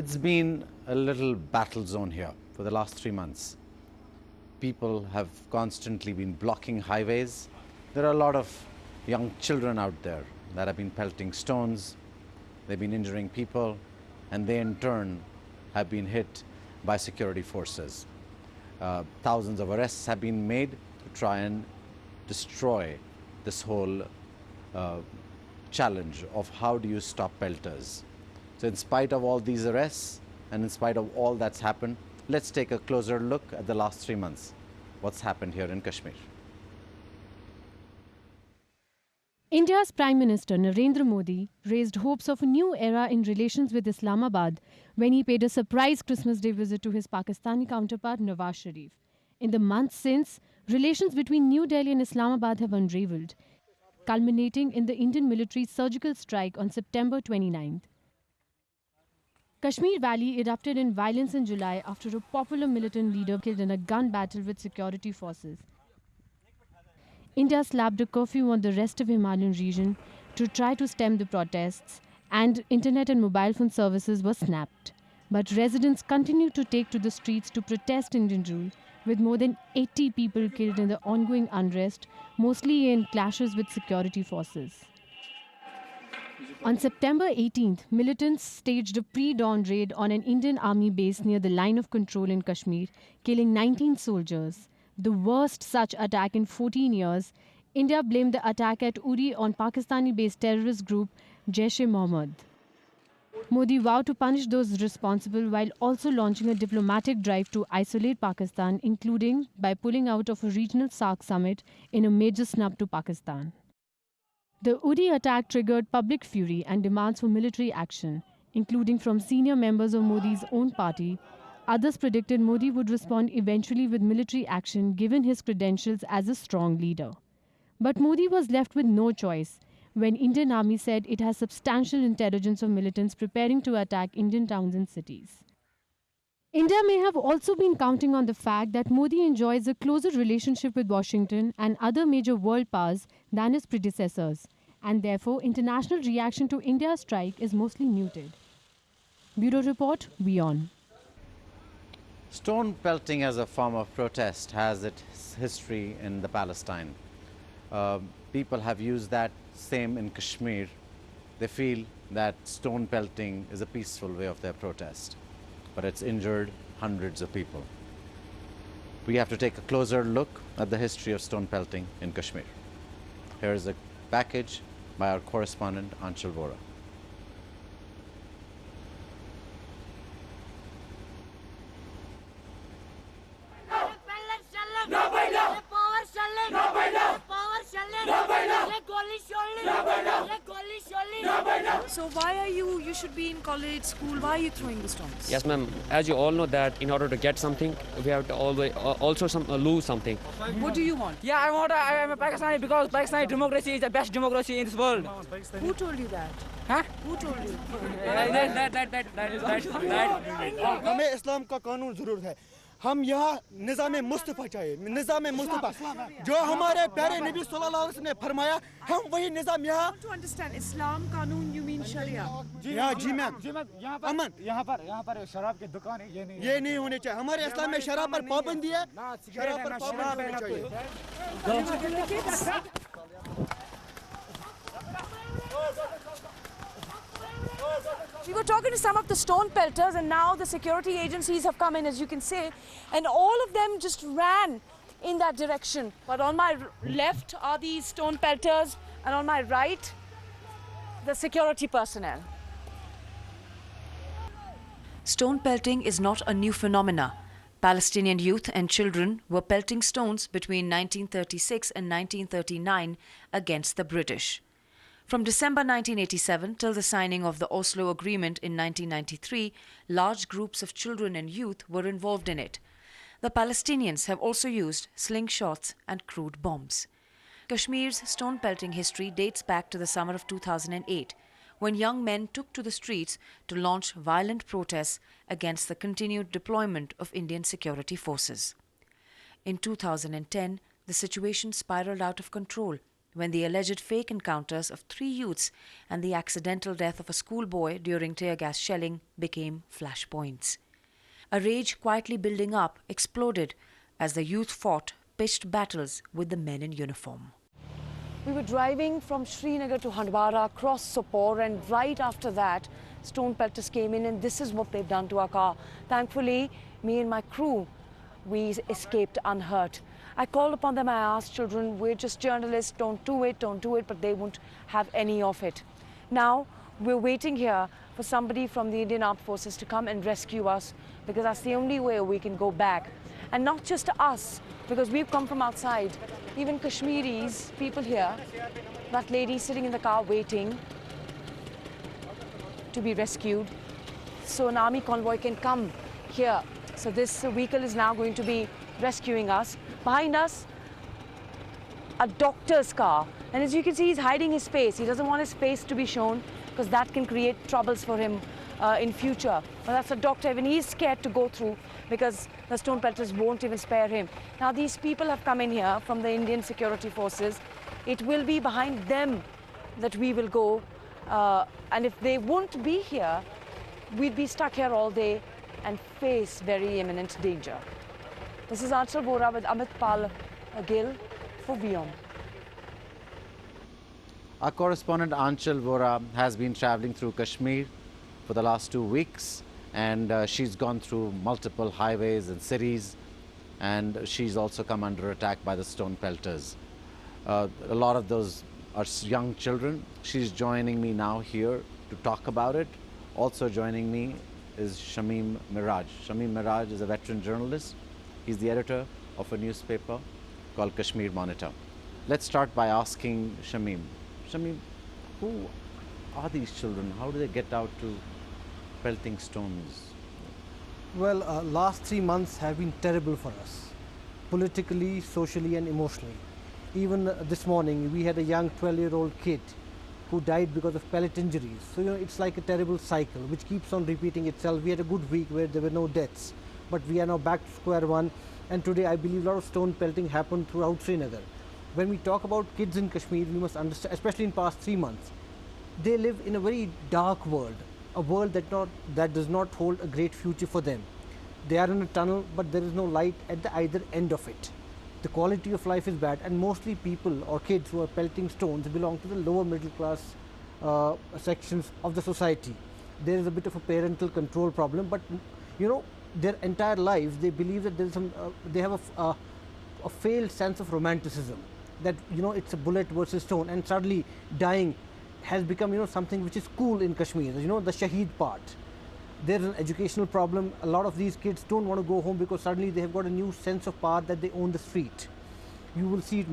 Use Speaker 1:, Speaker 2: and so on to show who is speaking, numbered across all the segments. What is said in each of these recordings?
Speaker 1: It's been a little battle zone here for the last 3 months. People have constantly been blocking highways. There are a lot of young children out there that have been pelting stones. They've been injuring people, and they in turn have been hit by security forces. Thousands of arrests have been made to try and destroy this whole challenge of how do you stop pelters. So in spite of all these arrests and in spite of all that's happened, let's take a closer look at the last 3 months. What's happened here in Kashmir?
Speaker 2: India's Prime Minister Narendra Modi raised hopes of a new era in relations with Islamabad when he paid a surprise Christmas Day visit to his Pakistani counterpart Nawaz Sharif. In the months since, relations between New Delhi and Islamabad have unraveled, culminating in the Indian military's surgical strike on September 29th. Kashmir Valley erupted in violence in July after a popular militant leader killed in a gun battle with security forces. India slapped a curfew on the rest of Himalayan region to try to stem the protests, and internet and mobile phone services were snapped. But residents continued to take to the streets to protest Indian rule, with more than 80 people killed in the ongoing unrest, mostly in clashes with security forces. On September 18th, militants staged a pre-dawn raid on an Indian army base near the line of control in Kashmir, killing 19 soldiers. The worst such attack in 14 years, India blamed the attack at Uri on Pakistani-based terrorist group Jaish-e-Mohammed. Modi vowed to punish those responsible while also launching a diplomatic drive to isolate Pakistan, including by pulling out of a regional SAARC summit in a major snub to Pakistan. The Uri attack triggered public fury and demands for military action, including from senior members of Modi's own party. Others predicted Modi would respond eventually with military action given his credentials as a strong leader. But Modi was left with no choice when Indian Army said it has substantial intelligence of militants preparing to attack Indian towns and cities. India may have also been counting on the fact that Modi enjoys a closer relationship with Washington and other major world powers than his predecessors, and therefore international reaction to India's strike is mostly muted. Bureau Report, WION.
Speaker 1: Stone pelting as a form of protest has its history in the Palestine. People have used that same in Kashmir. They feel that stone pelting is a peaceful way of their protest, but it's injured hundreds of people. We have to take a closer look at the history of stone pelting in Kashmir. Here is a package by our correspondent ANCHAL VOHRA.
Speaker 3: So why are you should be in college, school, why are you throwing the stones?
Speaker 4: Yes, ma'am. As you all know that in order to get something, we have to always also lose something.
Speaker 3: What do you want?
Speaker 5: Yeah, I am a Pakistani because Pakistani democracy is the best democracy in this world.
Speaker 3: Who told you that?
Speaker 5: Huh?
Speaker 3: Who told you?
Speaker 5: That.
Speaker 6: हमें इस्लाम का कानून जरूरत है हम यहाँ निज़ाम मुस्तफ़ा चाहिए निज़ाम मुस्तफ़ा जो हमारे प्यारे नबी सल्लल्लाहु अलैहि वसल्लम ने फरमाया हम वही निज़ाम यहाँ
Speaker 3: To understand Islam कानून you mean Sharia?
Speaker 6: जी मैम अमन
Speaker 7: यहाँ पर शराब की दुकान है
Speaker 6: ये नहीं होने चाहिए हमारे इस्लाम में शराब पर पाबंदी है शराब पर पाबंदी होनी चाहिए
Speaker 3: We were talking to some of the stone pelters, and now the security agencies have come in, as you can see, and all of them just ran in that direction. But on my left are these stone pelters, and on my right, the security personnel.
Speaker 8: Stone pelting is not a new phenomena. Palestinian youth and children were pelting stones between 1936 and 1939 against the British. From December 1987 till the signing of the Oslo Agreement in 1993, large groups of children and youth were involved in it. The Palestinians have also used slingshots and crude bombs. Kashmir's stone pelting history dates back to the summer of 2008, when young men took to the streets to launch violent protests against the continued deployment of Indian security forces. In 2010, the situation spiraled out of control when the alleged fake encounters of 3 youths and the accidental death of a schoolboy during tear gas shelling became flashpoints. A rage quietly building up exploded as the youth fought pitched battles with the men in uniform.
Speaker 3: We were driving from Srinagar to Handwara, across Sopore, and right after that, stone pelters came in, and this is what they've done to our car. Thankfully, me and my crew, we escaped unhurt. I called upon them, I asked children, we're just journalists, don't do it, but they won't have any of it. Now, we're waiting here for somebody from the Indian Armed Forces to come and rescue us, because that's the only way we can go back. And not just us, because we've come from outside. Even Kashmiris, people here, that lady sitting in the car waiting to be rescued, so an army convoy can come here. So this vehicle is now going to be rescuing us. Behind us, a doctor's car. And as you can see, he's hiding his face. He doesn't want his face to be shown because that can create troubles for him in future. But that's a doctor. Even he's scared to go through because the stone pelters won't even spare him. Now these people have come in here from the Indian security forces. It will be behind them that we will go. And if they won't be here, we'd be stuck here all day and face very imminent danger. This is ANCHAL VOHRA with Amit Pal Gill for WION.
Speaker 1: Our correspondent ANCHAL VOHRA has been traveling through Kashmir for the last 2 weeks, and she's gone through multiple highways and cities, and she's also come under attack by the stone pelters. A lot of those are young children. She's joining me now here to talk about it. Also joining me is Shamim Miraj. Shamim Miraj is a veteran journalist. He's the editor of a newspaper called Kashmir Monitor. Let's start by asking Shamim. Shamim, who are these children? How do they get out to pelting stones?
Speaker 9: Well, last 3 months have been terrible for us, politically, socially and emotionally. Even this morning, we had a young 12-year-old kid who died because of pellet injuries. So, it's like a terrible cycle which keeps on repeating itself. We had a good week where there were no deaths, but we are now back to square one. And today, I believe a lot of stone pelting happened throughout Srinagar. When we talk about kids in Kashmir, we must understand, especially in past 3 months, they live in a very dark world, a world that does not hold a great future for them. They are in a tunnel, but there is no light at the either end of it. The quality of life is bad, and mostly people or kids who are pelting stones belong to the lower middle class sections of the society. There is a bit of a parental control problem, but their entire lives they believe that there is they have a failed sense of romanticism, that it's a bullet versus stone, and suddenly dying has become something which is cool in Kashmir. The Shaheed part. There's an educational problem. A lot of these kids don't want to go home because suddenly they have got a new sense of power that they own the street. You will see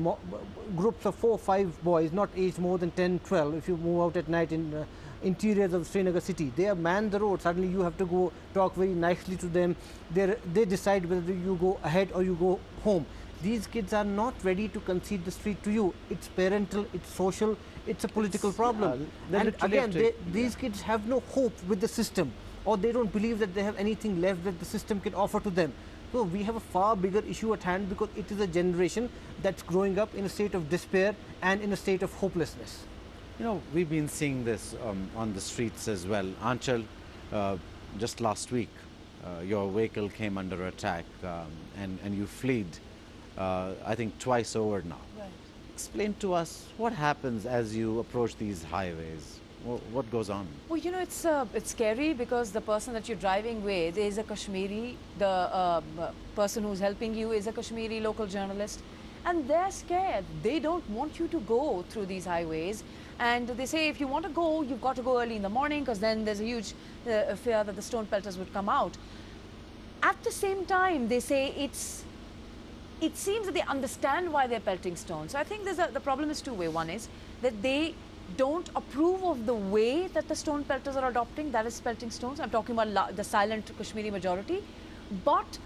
Speaker 9: groups of 4 or 5 boys, not aged more than 10, 12, if you move out at night in interiors of Srinagar city. They have manned the road. Suddenly you have to go talk very nicely to them. They decide whether you go ahead or you go home. These kids are not ready to concede the street to you. It's parental, it's social, it's a political problem. And again, these kids have no hope with the system, or they don't believe that they have anything left that the system can offer to them. So we have a far bigger issue at hand, because it is a generation that's growing up in a state of despair and in a state of hopelessness.
Speaker 1: We've been seeing this on the streets as well. Anchal, just last week, your vehicle came under attack and you fled, I think twice over now.
Speaker 3: Right.
Speaker 1: Explain to us what happens as you approach these highways. What goes on?
Speaker 3: Well, it's scary because the person that you're driving with is a Kashmiri. The person who's helping you is a Kashmiri local journalist. And they're scared. They don't want you to go through these highways. And they say if you want to go, you've got to go early in the morning, because then there's a huge fear that the stone pelters would come out. At the same time, they say it seems that they understand why they're pelting stones. So I think the problem is two-way. One is that they don't approve of the way that the stone pelters are adopting, that is pelting stones. I'm talking about the silent Kashmiri majority. But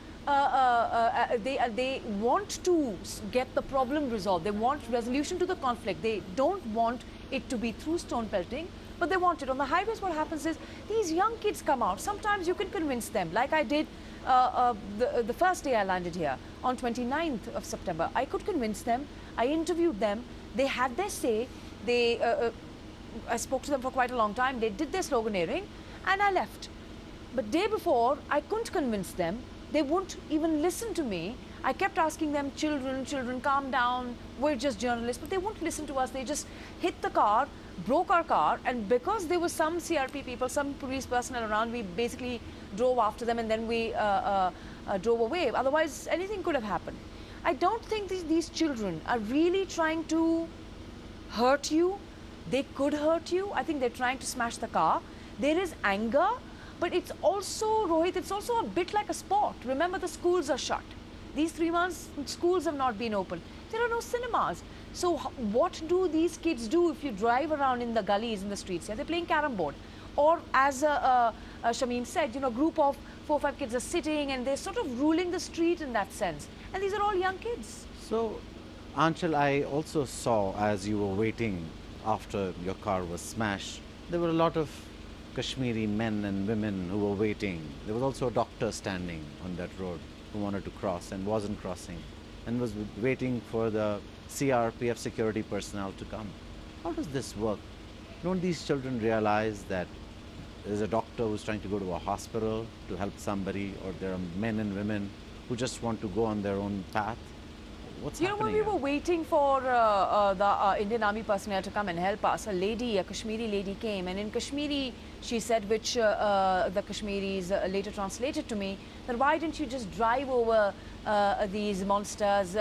Speaker 3: they want to get the problem resolved. They want resolution to the conflict. They don't want it to be through stone pelting, but they want it. On the highways, what happens is these young kids come out. Sometimes you can convince them, like I did the first day I landed here on 29th of September. I could convince them. I interviewed them. They had their say. I spoke to them for quite a long time. They did their sloganeering and I left. But day before, I couldn't convince them. They wouldn't even listen to me. I kept asking them, children, calm down. We're just journalists. But they wouldn't listen to us. They just hit the car, broke our car. And because there was some CRP people, some police personnel around, we basically drove after them and then we drove away. Otherwise, anything could have happened. I don't think these children are really trying to hurt you. They could hurt you. I think they're trying to smash the car. There is anger, but it's also, Rohit, it's also a bit like a sport. Remember, the schools are shut. These 3 months, schools have not been open. There are no cinemas. So what do these kids do if you drive around in the gullies, in the streets? Yeah, they're playing carom board. Or as Shamim said, you know, a group of 4 or 5 kids are sitting and they're sort of ruling the street in that sense. And these are all young kids.
Speaker 1: So, Anchal, I also saw as you were waiting after your car was smashed, there were a lot of Kashmiri men and women who were waiting. There was also a doctor standing on that road who wanted to cross and wasn't crossing and was waiting for the CRPF security personnel to come. How does this work? Don't these children realize that there's a doctor who's trying to go to a hospital to help somebody, or there are men and women who just want to go on their own path? What's happening?
Speaker 3: You know, when we were waiting for the Indian Army personnel to come and help us, a Kashmiri lady came, and in Kashmiri she said, which the Kashmiris later translated to me, that why didn't you just drive over these monsters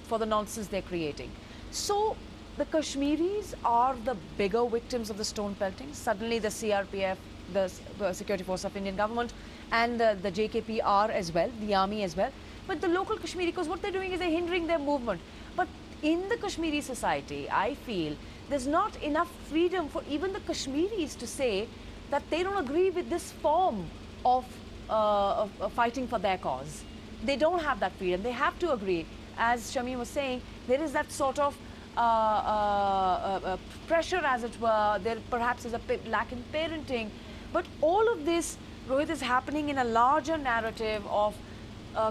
Speaker 3: for the nonsense they're creating? So the Kashmiris are the bigger victims of the stone pelting. Suddenly the CRPF, the Security Force of Indian government, and the JKP are as well, the army as well. But the local Kashmiri, because what they're doing is they're hindering their movement. But in the Kashmiri society, I feel there's not enough freedom for even the Kashmiris to say that they don't agree with this form of fighting for their cause. They don't have that freedom. They have to agree. As Shamim was saying, there is that sort of pressure, as it were. There perhaps is a lack in parenting. But all of this, Rohit, is happening in a larger narrative of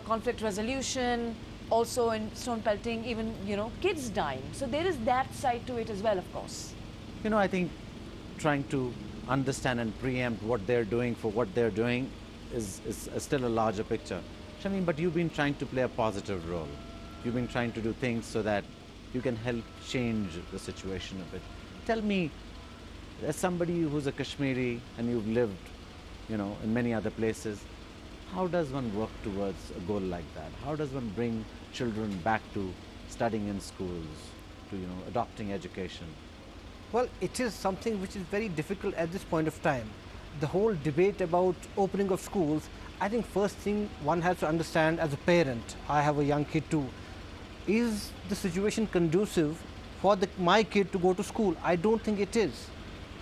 Speaker 3: conflict resolution, also in stone pelting, even, you know, kids dying. So there is that side to it as well, of course.
Speaker 1: You know, I think trying to understand and preempt what they're doing for what they're doing is still a larger picture. Shamim, but you've been trying to play a positive role. You've been trying to do things so that you can help change the situation a bit. Tell me, as somebody who's a Kashmiri and you've lived, you know, in many other places, how does one work towards a goal like that? How does one bring children back to studying in schools, to, you know, adopting education?
Speaker 9: Well, it is something which is very difficult at this point of time. The whole debate about opening of schools, I think first thing one has to understand as a parent, I have a young kid too, is the situation conducive for my kid to go to school? I don't think it is.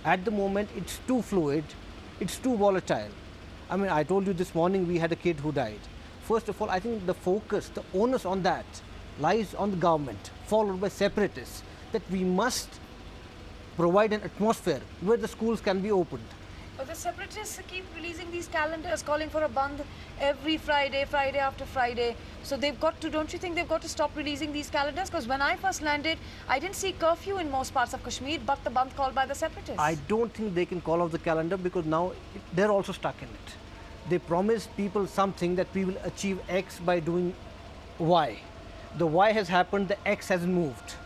Speaker 9: At the moment, it's too fluid, it's too volatile. I mean, I told you this morning we had a kid who died. First of all, I think the focus, the onus on that lies on the government, followed by separatists, that we must provide an atmosphere where the schools can be opened.
Speaker 3: But the separatists keep releasing these calendars calling for a Bandh every Friday, Friday after Friday. So they've got to, don't you think they've got to stop releasing these calendars? Because when I first landed, I didn't see curfew in most parts of Kashmir, but the Bandh called by the separatists.
Speaker 9: I don't think they can call off the calendar because now they're also stuck in it. They promise people something that we will achieve X by doing Y. The Y has happened, the X hasn't moved.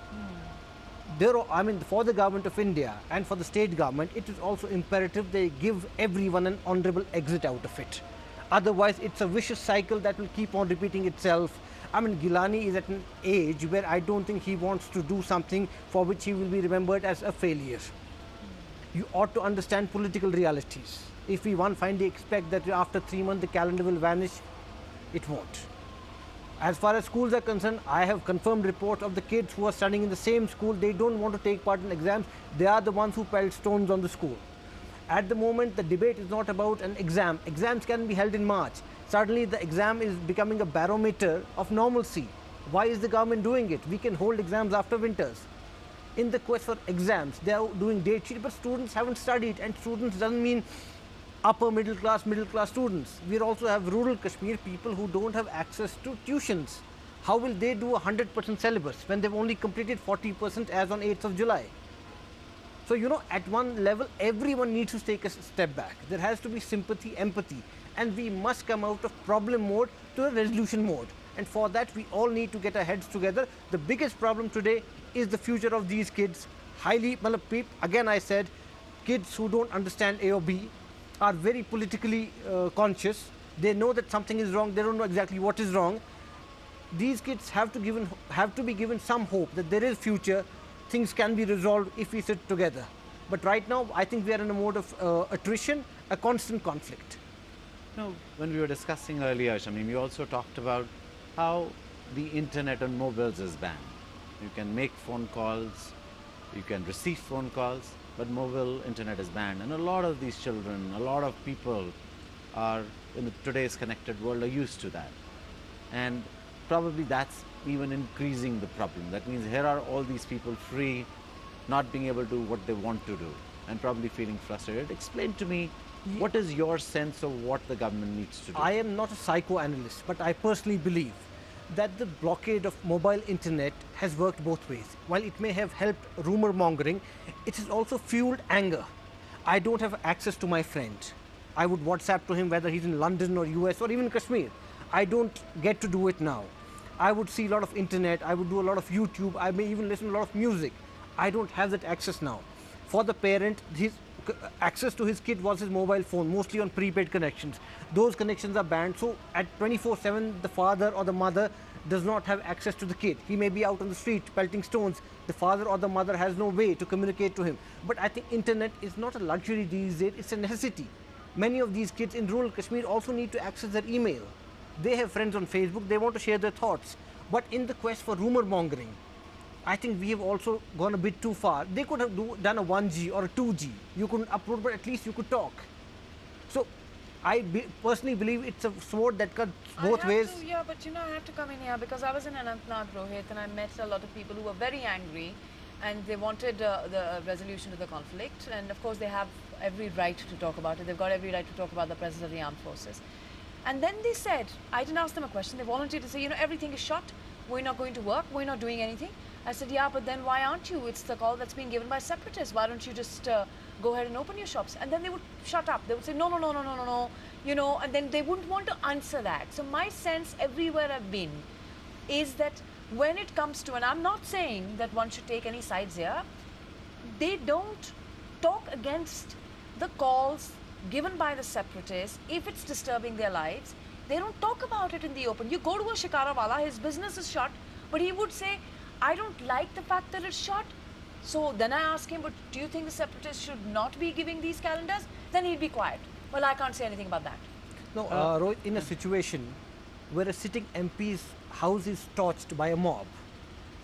Speaker 9: I mean, for the government of India and for the state government, it is also imperative they give everyone an honorable exit out of it. Otherwise, it's a vicious cycle that will keep on repeating itself. I mean, Gilani is at an age where I don't think he wants to do something for which he will be remembered as a failure. You ought to understand political realities. If we finally expect that after 3 months the calendar will vanish, it won't. As far as schools are concerned, I have confirmed reports of the kids who are studying in the same school. They don't want to take part in exams. They are the ones who pelt stones on the school. At the moment, the debate is not about an exam. Exams can be held in March. Suddenly, the exam is becoming a barometer of normalcy. Why is the government doing it? We can hold exams after winters. In the quest for exams, they are doing date sheet, but students haven't studied, and students doesn't mean upper middle class students. We also have rural Kashmir people who don't have access to tuitions. How will they do 100% syllabus when they've only completed 40% as on 8th of July? So, you know, at one level, everyone needs to take a step back. There has to be sympathy, empathy, and we must come out of problem mode to a resolution mode. And for that, we all need to get our heads together. The biggest problem today is the future of these kids. Again, I said, kids who don't understand A or B are very politically conscious. They know that something is wrong. They don't know exactly what is wrong. These kids have to be given some hope that there is future. Things can be resolved if we sit together. But right now, I think we are in a mode of attrition, a constant conflict.
Speaker 1: No, when we were discussing earlier, Shamim, you also talked about how the internet on mobiles is banned. You can make phone calls, you can receive phone calls, but mobile internet is banned. And a lot of these children, a lot of people are in today's connected world are used to that. And probably that's even increasing the problem. That means here are all these people free, not being able to do what they want to do, and probably feeling frustrated. Explain to me, what is your sense of what the government needs to do?
Speaker 9: I am not a psychoanalyst, but I personally believe that the blockade of mobile internet has worked both ways. While it may have helped rumor mongering, it has also fueled anger. I don't have access to my friend. I would WhatsApp to him whether he's in London or US or even Kashmir. I don't get to do it now. I would see a lot of internet, I would do a lot of YouTube, I may even listen to a lot of music. I don't have that access now. For the parent, his access to his kid was his mobile phone, mostly on prepaid connections. Those connections are banned, so at 24/7 the father or the mother does not have access to the kid. He may be out on the street pelting stones. The father or the mother has no way to communicate to him. But I think internet is not a luxury these days, it's a necessity. Many of these kids in rural Kashmir also need to access their email. They have friends on Facebook, they want to share their thoughts. But in the quest for rumor mongering, I think we have also gone a bit too far. They could have done a 1G or a 2G. You couldn't upload, but at least you could talk. So I personally believe it's a sword that cuts both ways.
Speaker 3: Yeah, but you know, I have to come in here because I was in Anantnag, Rohit, and I met a lot of people who were very angry and they wanted the resolution to the conflict. And of course, they have every right to talk about it. They've got every right to talk about the presence of the armed forces. And then they said, I didn't ask them a question, they volunteered to say, you know, everything is shut, we're not going to work, we're not doing anything. I said, yeah, but then why aren't you? It's the call that's being given by separatists. Why don't you just go ahead and open your shops? And then they would shut up. They would say, no, you know, and then they wouldn't want to answer that. So my sense everywhere I've been is that when it comes to, and I'm not saying that one should take any sides here, they don't talk against the calls given by the separatists if it's disturbing their lives. They don't talk about it in the open. You go to a shikara wala, his business is shut, but he would say, I don't like the fact that it's shut. So then I ask him, but do you think the separatists should not be giving these calendars? Then he'd be quiet. Well, I can't say anything about that.
Speaker 9: No, Rohit, in a situation where a sitting MP's house is torched by a mob,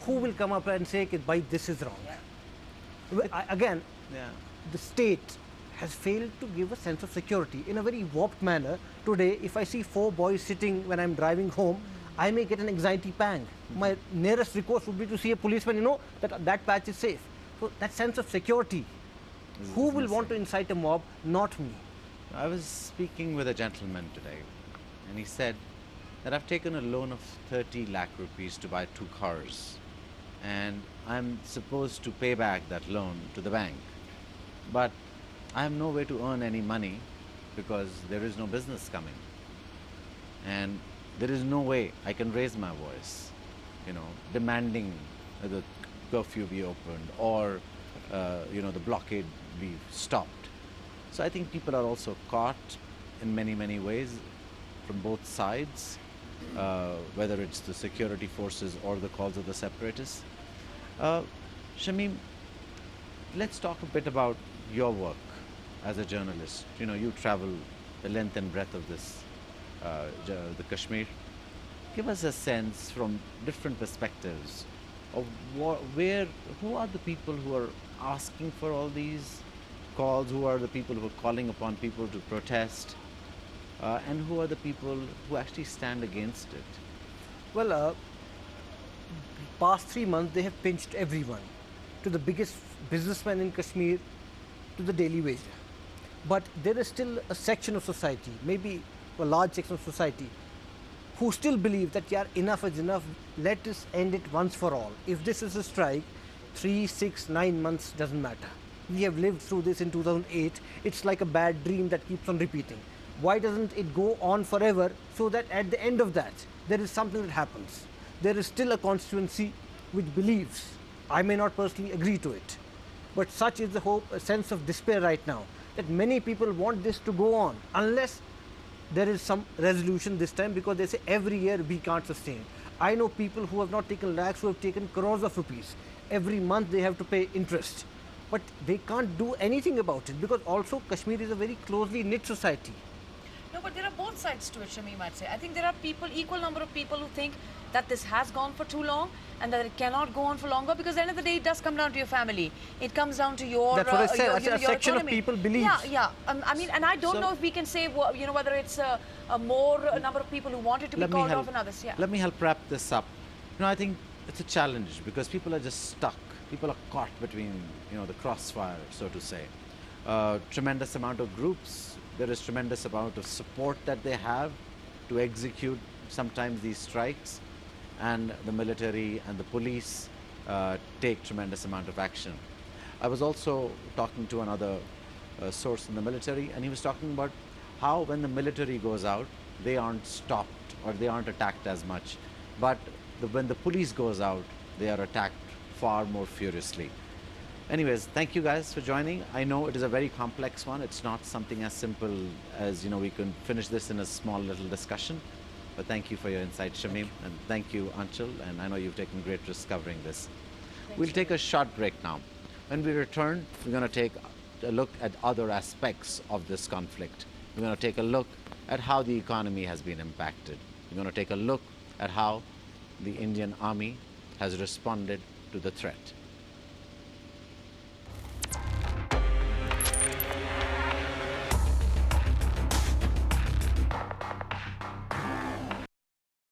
Speaker 9: who will come up and say, "Bhai, this is wrong"? Again, the state has failed to give a sense of security in a very warped manner. Today, if I see 4 boys sitting when I'm driving home, I may get an anxiety pang. My nearest recourse would be to see a policeman, you know, that patch is safe. So that sense of security, who will want to incite a mob? Not me.
Speaker 1: I was speaking with a gentleman today, and he said that I've taken a loan of 30 lakh rupees to buy 2 cars, and I'm supposed to pay back that loan to the bank. But I have no way to earn any money because there is no business coming. And there is no way I can raise my voice, you know, demanding the curfew be opened or, you know, the blockade be stopped. So I think people are also caught in many, many ways from both sides, whether it's the security forces or the calls of the separatists. Shamim, let's talk a bit about your work as a journalist. You know, you travel the length and breadth of this, the Kashmir. Give us a sense from different perspectives of who are the people who are asking for all these calls, who are the people who are calling upon people to protest, and who are the people who actually stand against it?
Speaker 9: Well, past 3 months they have pinched everyone, to the biggest businessman in Kashmir, to the daily wager. But there is still a section of society, maybe a large section of society, who still believe that yeah, enough is enough, let us end it once for all. If this is a strike, 3, 6, 9 months doesn't matter. We have lived through this in 2008. It's like a bad dream that keeps on repeating. Why doesn't it go on forever so that at the end of that, there is something that happens? There is still a constituency which believes. I may not personally agree to it, but such is the hope, a sense of despair right now, that many people want this to go on unless there is some resolution this time, because they say every year we can't sustain. I know people who have not taken lakhs, who have taken crores of rupees. Every month they have to pay interest, but they can't do anything about it, because also Kashmir is a very closely knit society.
Speaker 3: No, but there are both sides to it, Shamim, I'd say. I think there are people, equal number of people who think that this has gone for too long and that it cannot go on for longer, because at the end of the day, it does come down to your family. It comes down to your
Speaker 9: That's what I said.
Speaker 3: your
Speaker 9: A section
Speaker 3: economy.
Speaker 9: of people believes.
Speaker 3: Yeah. I mean, and I don't know if we can say, you know, whether it's a more number of people who want it to be called off and others. Yeah.
Speaker 1: Let me help wrap this up. You know, I think it's a challenge because people are just stuck. People are caught between, you know, the crossfire, so to say. Tremendous amount of groups. There is tremendous amount of support that they have to execute sometimes these strikes, and the military and the police take tremendous amount of action. I was also talking to another source in the military, and he was talking about how when the military goes out, they aren't stopped or they aren't attacked as much, but when the police goes out, they are attacked far more furiously. Anyways, thank you guys for joining. I know it is a very complex one. It's not something as simple as, you know, we can finish this in a small little discussion. But thank you for your insight, Shamim. And thank you, Anchal. And I know you've taken great risk covering this. We'll take a short break now. When we return, we're going to take a look at other aspects of this conflict. We're going to take a look at how the economy has been impacted. We're going to take a look at how the Indian Army has responded to the threat.